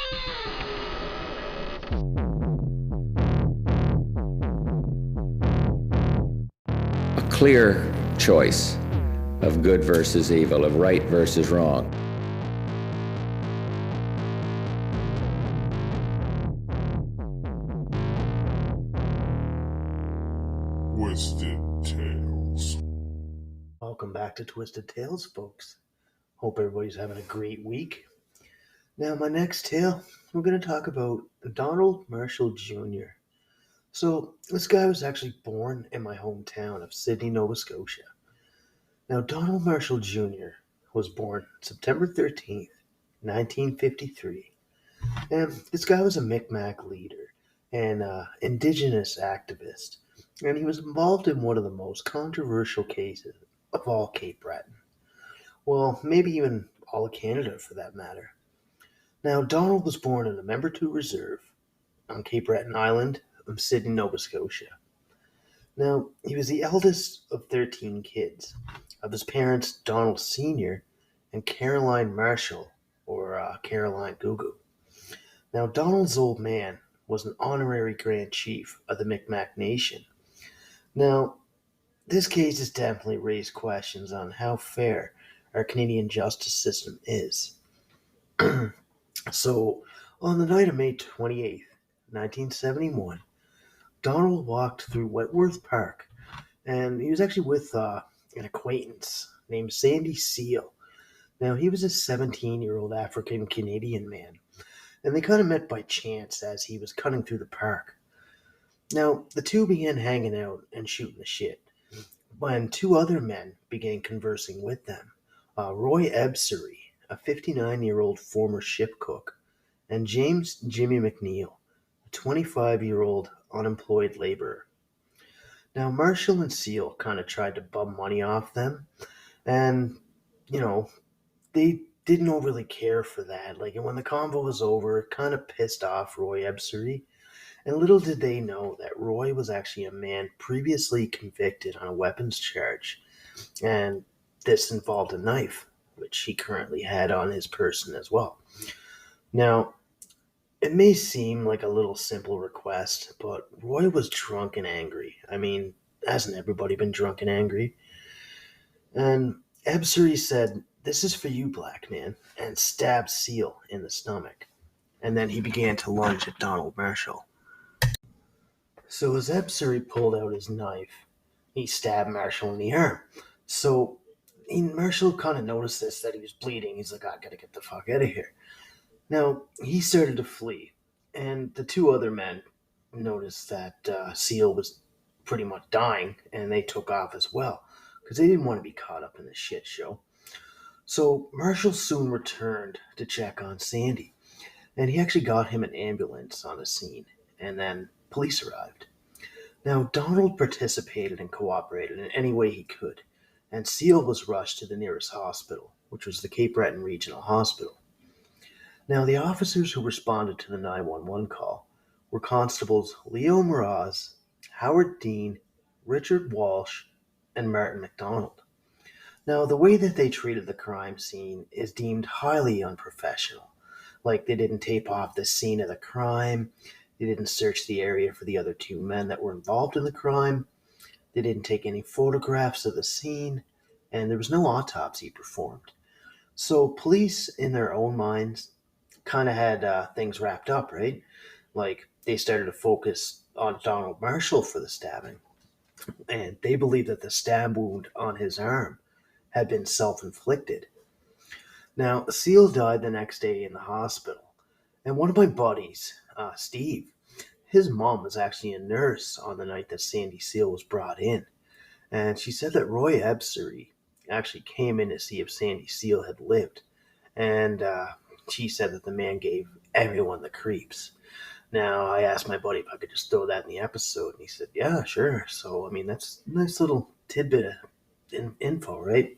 A clear choice of good versus evil, of right versus wrong. Twisted Tales. Welcome back to Twisted Tales, folks. Hope everybody's having a great week. Now, my next tale, we're going to talk about Donald Marshall Jr. So, this guy was actually born in my hometown of Sydney, Nova Scotia. Now, Donald Marshall Jr. was born September 13th, 1953. And this guy was a Mi'kmaq leader and indigenous activist. And he was involved in one of the most controversial cases of all Cape Breton. Well, maybe even all of Canada for that matter. Now, Donald was born in the Member 2 Reserve on Cape Breton Island of Sydney, Nova Scotia. Now, he was the eldest of 13 kids of his parents, Donald Sr. and Caroline Marshall, or Caroline Gugu. Now, Donald's old man was an honorary Grand Chief of the Mi'kmaq Nation. Now, this case has definitely raised questions on how fair our Canadian justice system is. So, on the night of May 28th, 1971, Donald walked through Wentworth Park, and he was actually with an acquaintance named Sandy Seal. Now, he was a 17-year-old African-Canadian man, and they kind of met by chance as he was cutting through the park. Now, the two began hanging out and shooting the shit, when two other men began conversing with them. Roy Ebsery, a 59-year-old former ship cook, and James Jimmy McNeil, a 25-year-old unemployed laborer. Now, Marshall and Seal kind of tried to bum money off them, and, they didn't overly care for that. Like, and when the convo was over, it kind of pissed off Roy Ebsery. And little did they know that Roy was actually a man previously convicted on a weapons charge. And this involved a knife, which he currently had on his person as well. Now, it may seem like a little simple request, but Roy was drunk and angry. I mean, hasn't everybody been drunk and angry? And Ebsery said, "This is for you, black man," and stabbed Seal in the stomach. And then he began to lunge at Donald Marshall. So as Ebsery pulled out his knife, he stabbed Marshall in the arm. So Marshall kind of noticed this, that he was bleeding. He's like, "I gotta get the fuck out of here." Now, he started to flee, and the two other men noticed that Seal was pretty much dying, and they took off as well, because they didn't want to be caught up in this shit show. So Marshall soon returned to check on Sandy, and he actually got him an ambulance on the scene, and then police arrived. Now, Donald participated and cooperated in any way he could, and Seal was rushed to the nearest hospital, which was the Cape Breton Regional Hospital. Now, the officers who responded to the 911 call were Constables Leo Mraz, Howard Dean, Richard Walsh, and Martin McDonald. Now, the way that they treated the crime scene is deemed highly unprofessional. Like, they didn't tape off the scene of the crime, they didn't search the area for the other two men that were involved in the crime, they didn't take any photographs of the scene, and there was no autopsy performed. So police, in their own minds, kind of had things wrapped up, right? Like, they started to focus on Donald Marshall for the stabbing, and they believed that the stab wound on his arm had been self-inflicted. Now, Seal died the next day in the hospital, and one of my buddies, Steve, his mom was actually a nurse on the night that Sandy Seal was brought in, and she said that Roy Ebsery actually came in to see if Sandy Seal had lived, and she said that the man gave everyone the creeps. Now, I asked my buddy if I could just throw that in the episode, and he said, "Yeah, sure." So, I mean, that's a nice little tidbit of info, right?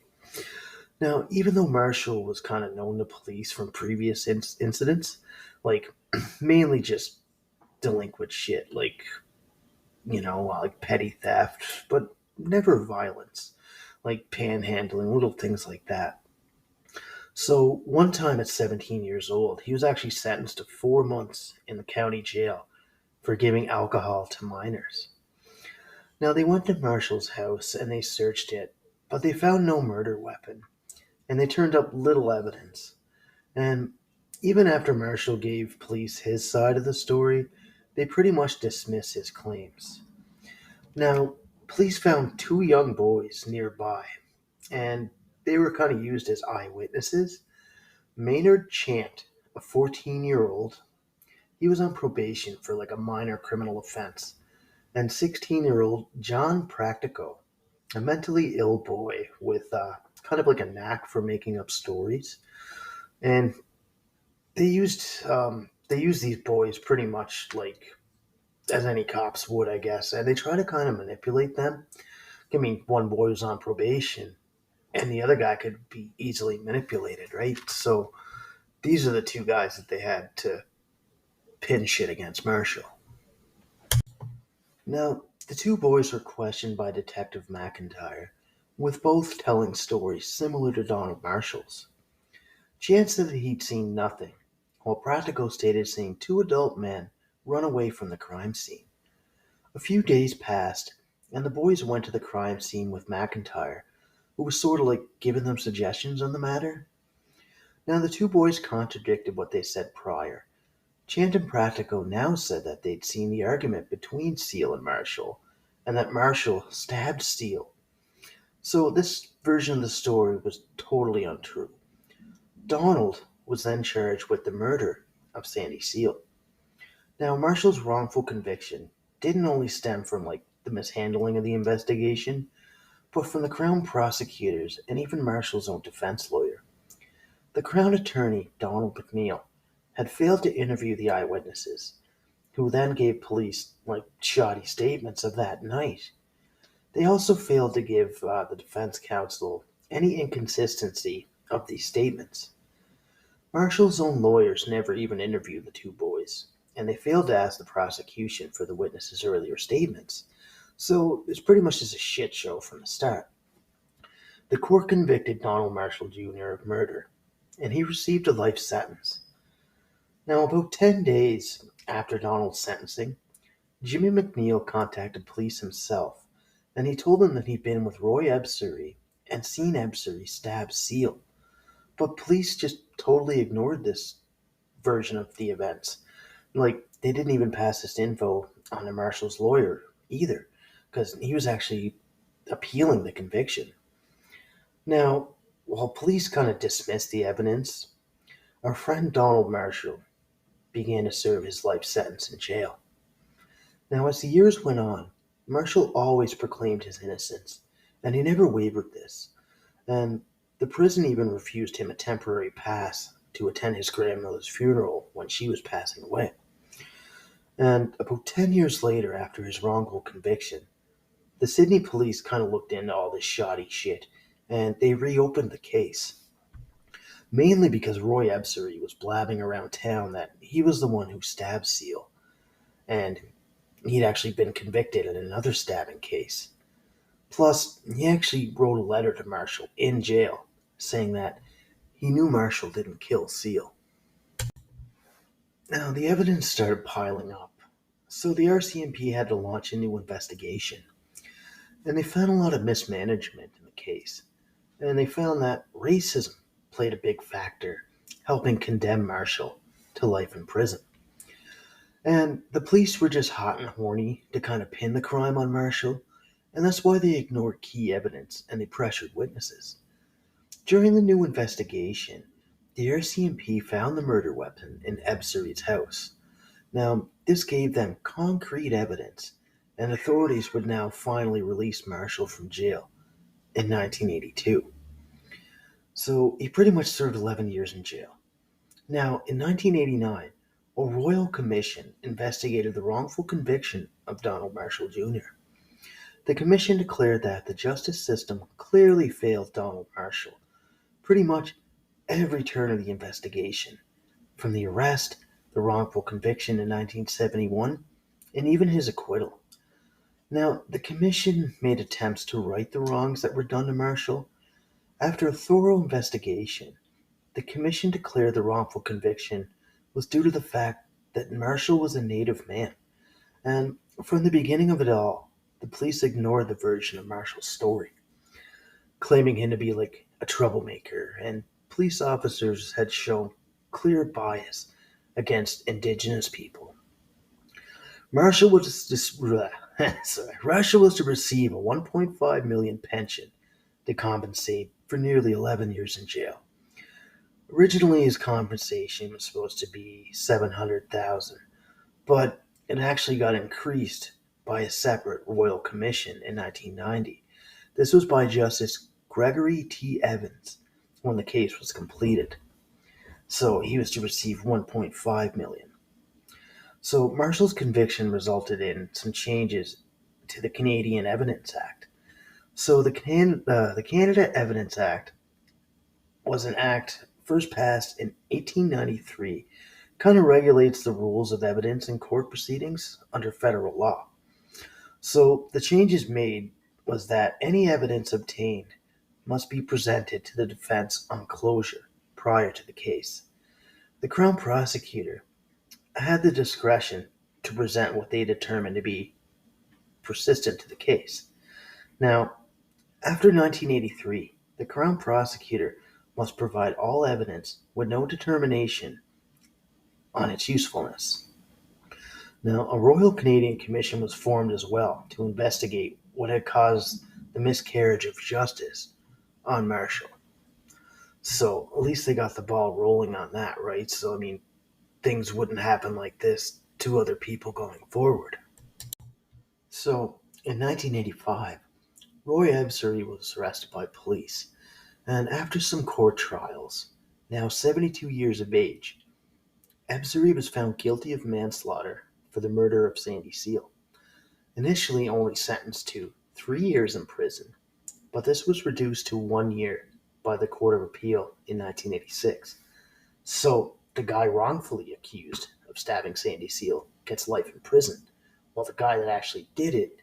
Now, even though Marshall was kind of known to police from previous incidents, like mainly just delinquent shit, like, like petty theft, but never violence, like panhandling, little things like that. So, one time at 17 years old, he was actually sentenced to 4 months in the county jail for giving alcohol to minors. Now, they went to Marshall's house and they searched it, but they found no murder weapon, and they turned up little evidence. And even after Marshall gave police his side of the story, they pretty much dismiss his claims. Now, police found two young boys nearby, and they were kind of used as eyewitnesses. Maynard Chant, a 14-year-old, he was on probation for like a minor criminal offense, and 16-year-old John Practico, a mentally ill boy with kind of like a knack for making up stories. And they used these boys pretty much like as any cops would, I guess, and they try to kind of manipulate them. I mean, one boy was on probation, and the other guy could be easily manipulated, right? So these are the two guys that they had to pin shit against Marshall. Now, the two boys were questioned by Detective McIntyre, with both telling stories similar to Donald Marshall's. Chance said that he'd seen nothing, while Practical stated seeing two adult men run away from the crime scene. A few days passed, and the boys went to the crime scene with McIntyre, who was sort of like giving them suggestions on the matter. Now, the two boys contradicted what they said prior. Chant and Practico now said that they'd seen the argument between Seal and Marshall, and that Marshall stabbed Seal. So this version of the story was totally untrue. Donald was then charged with the murder of Sandy Seal. Now, Marshall's wrongful conviction didn't only stem from like the mishandling of the investigation, but from the Crown prosecutors and even Marshall's own defense lawyer. The Crown attorney, Donald McNeil, had failed to interview the eyewitnesses, who then gave police like shoddy statements of that night. They also failed to give the defense counsel any inconsistency of these statements. Marshall's own lawyers never even interviewed the two boys, and they failed to ask the prosecution for the witnesses' earlier statements. So it's pretty much just a shit show from the start. The court convicted Donald Marshall Jr. of murder, and he received a life sentence. Now, about 10 days after Donald's sentencing, Jimmy McNeil contacted police himself, and he told them that he'd been with Roy Ebsery and seen Ebsery stab Seal. But police just totally ignored this version of the events. Like, they didn't even pass this info on to Marshall's lawyer either, because he was actually appealing the conviction. Now, while police kind of dismissed the evidence, our friend Donald Marshall began to serve his life sentence in jail. Now, as the years went on, Marshall always proclaimed his innocence, and he never wavered this. And the prison even refused him a temporary pass to attend his grandmother's funeral when she was passing away. And about 10 years later, after his wrongful conviction, the Sydney police kind of looked into all this shoddy shit, and they reopened the case. Mainly because Roy Ebsery was blabbing around town that he was the one who stabbed Seal, and he'd actually been convicted in another stabbing case. Plus, he actually wrote a letter to Marshall in jail saying that he knew Marshall didn't kill Seal. Now, the evidence started piling up, so the RCMP had to launch a new investigation. And they found a lot of mismanagement in the case, and they found that racism played a big factor, helping condemn Marshall to life in prison. And the police were just hot and horny to kind of pin the crime on Marshall, and that's why they ignored key evidence and they pressured witnesses. During the new investigation, the RCMP found the murder weapon in Ebsery's house. Now, this gave them concrete evidence, and authorities would now finally release Marshall from jail in 1982. So he pretty much served 11 years in jail. Now, in 1989, a royal commission investigated the wrongful conviction of Donald Marshall Jr. The commission declared that the justice system clearly failed Donald Marshall pretty much every turn of the investigation, from the arrest, the wrongful conviction in 1971, and even his acquittal. Now, the commission made attempts to right the wrongs that were done to Marshall. After a thorough investigation, the commission declared the wrongful conviction was due to the fact that Marshall was a native man. And from the beginning of it all, the police ignored the version of Marshall's story, claiming him to be like a troublemaker, and police officers had shown clear bias against indigenous people. Marshall was Marshall was to receive a 1.5 million pension to compensate for nearly 11 years in jail. Originally, his compensation was supposed to be 700,000, but it actually got increased by a separate royal commission in 1990. This was by Justice Gregory T. Evans when the case was completed. So he was to receive 1.5 million. So Marshall's conviction resulted in some changes to the Canadian Evidence Act. So the Canada Evidence Act was an act first passed in 1893, kind of regulates the rules of evidence in court proceedings under federal law. So the changes made was that any evidence obtained must be presented to the defense on closure prior to the case. The Crown prosecutor had the discretion to present what they determined to be persistent to the case. Now, after 1983, the Crown prosecutor must provide all evidence with no determination on its usefulness. Now, a Royal Canadian Commission was formed as well to investigate what had caused the miscarriage of justice on Marshall. So, at least they got the ball rolling on that, right? So, I mean, things wouldn't happen like this to other people going forward. So, in 1985, Roy Ebsary was arrested by police, and after some court trials, now 72 years of age, Ebsary was found guilty of manslaughter for the murder of Sandy Seal. Initially only sentenced to 3 years in prison, but this was reduced to 1 year by the Court of Appeal in 1986. So the guy wrongfully accused of stabbing Sandy Seal gets life in prison, while the guy that actually did it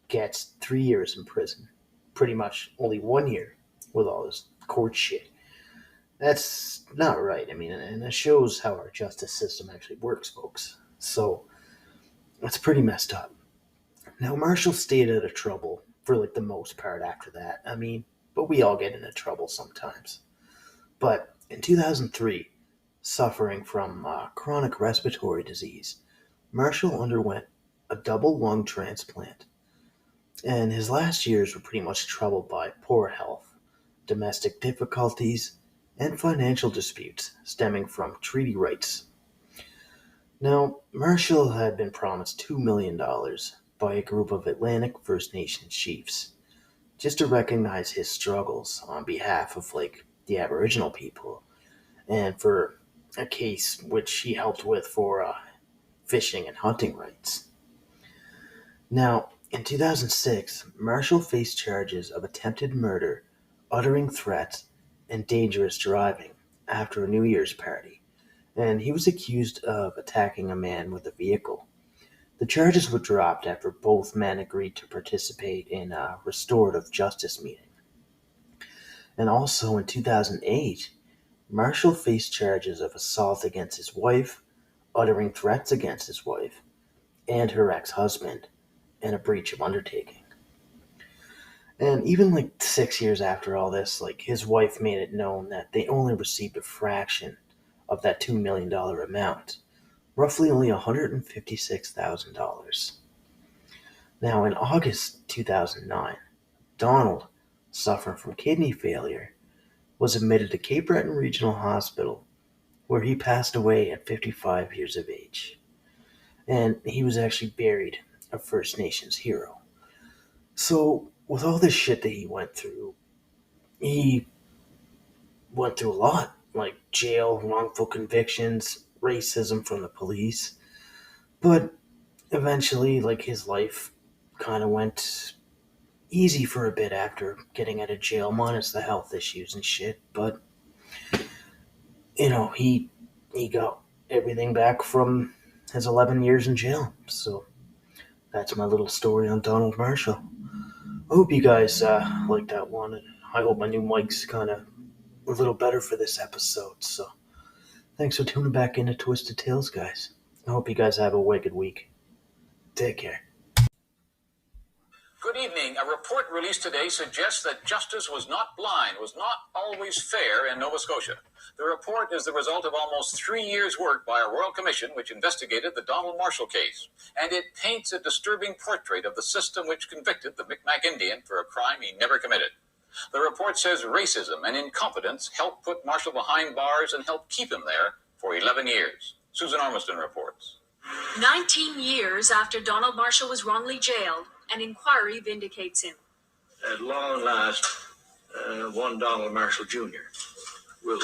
gets 3 years in prison. Pretty much only 1 year with all this court shit. That's not right. I mean, and it shows how our justice system actually works, folks. So that's pretty messed up. Now, Marshall stayed out of trouble for like the most part after that. I mean, but we all get into trouble sometimes. But in 2003, suffering from chronic respiratory disease, Marshall underwent a double lung transplant. And his last years were pretty much troubled by poor health, domestic difficulties, and financial disputes stemming from treaty rights. Now, Marshall had been promised $2 million by a group of Atlantic First Nation chiefs just to recognize his struggles on behalf of like the Aboriginal people and for a case which he helped with for fishing and hunting rights. Now, in 2006, Marshall faced charges of attempted murder, uttering threats, and dangerous driving after a New Year's party, and he was accused of attacking a man with a vehicle. The charges were dropped after both men agreed to participate in a restorative justice meeting. And also in 2008, Marshall faced charges of assault against his wife, uttering threats against his wife, and her ex-husband, and a breach of undertaking. And even like 6 years after all this, like his wife made it known that they only received a fraction of that $2 million amount, roughly only $156,000. Now, in August 2009, Donald, suffering from kidney failure, was admitted to Cape Breton Regional Hospital, where he passed away at 55 years of age. And he was actually buried a First Nations hero. So, with all this shit that he went through a lot, like jail, wrongful convictions, racism from the police. But eventually, like his life kind of went easy for a bit after getting out of jail, minus the health issues and shit. But he got everything back from his 11 years in jail. So that's my little story on Donald Marshall. I hope you guys like that one, and I hope my new mic's kind of a little better for this episode. So thanks for tuning back into Twisted Tales, guys. I hope you guys have a wicked week. Take care. Good evening. A report released today suggests that justice was not blind, was not always fair in Nova Scotia. The report is the result of almost 3 years' work by a royal commission which investigated the Donald Marshall case, and it paints a disturbing portrait of the system which convicted the Micmac Indian for a crime he never committed. The report says racism and incompetence helped put Marshall behind bars and helped keep him there for 11 years. Susan Ormiston reports. 19 years after Donald Marshall was wrongly jailed, an inquiry vindicates him. At long last, one Donald Marshall Jr. will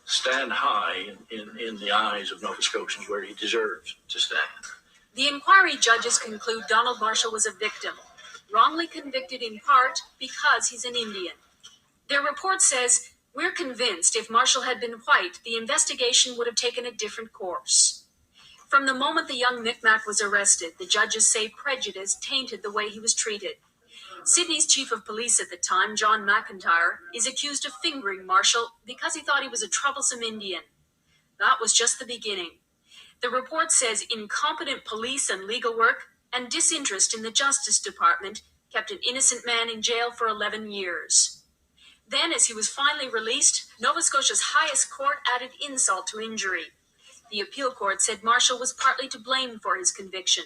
stand high in the eyes of Nova Scotians where he deserves to stand. The inquiry judges conclude Donald Marshall was a victim, wrongly convicted in part because he's an Indian. Their report says, "We're convinced if Marshall had been white, the investigation would have taken a different course." From the moment the young Micmac was arrested, the judges say prejudice tainted the way he was treated. Sydney's chief of police at the time, John McIntyre, is accused of fingering Marshall because he thought he was a troublesome Indian. That was just the beginning. The report says incompetent police and legal work and disinterest in the Justice Department kept an innocent man in jail for 11 years. Then, as he was finally released, Nova Scotia's highest court added insult to injury. The appeal court said Marshall was partly to blame for his conviction.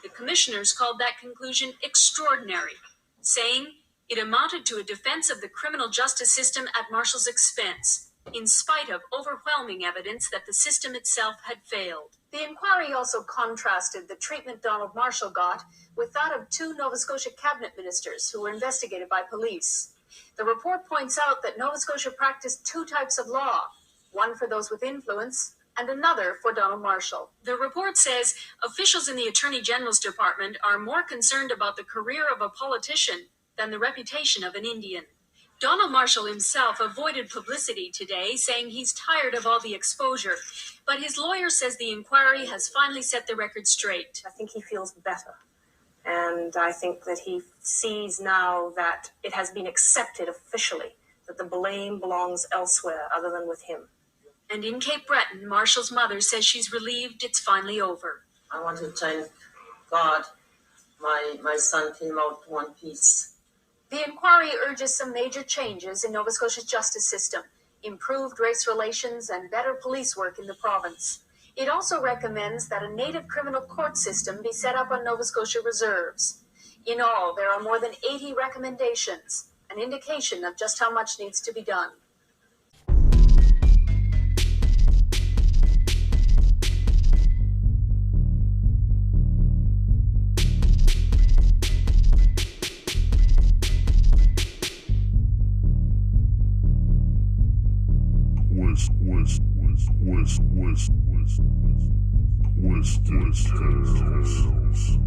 The commissioners called that conclusion extraordinary, saying it amounted to a defense of the criminal justice system at Marshall's expense, in spite of overwhelming evidence that the system itself had failed. The inquiry also contrasted the treatment Donald Marshall got with that of 2 Nova Scotia cabinet ministers who were investigated by police. The report points out that Nova Scotia practiced 2 types of law, one for those with influence and another for Donald Marshall. The report says officials in the Attorney General's Department are more concerned about the career of a politician than the reputation of an Indian. Donald Marshall himself avoided publicity today, saying he's tired of all the exposure, but his lawyer says the inquiry has finally set the record straight. I think he feels better. And I think that he sees now that it has been accepted officially, that the blame belongs elsewhere other than with him. And in Cape Breton, Marshall's mother says she's relieved it's finally over. I want to thank God my son came out in one piece. The inquiry urges some major changes in Nova Scotia's justice system, improved race relations, and better police work in the province. It also recommends that a native criminal court system be set up on Nova Scotia reserves. In all, there are more than 80 recommendations, an indication of just how much needs to be done. Twisted Tales.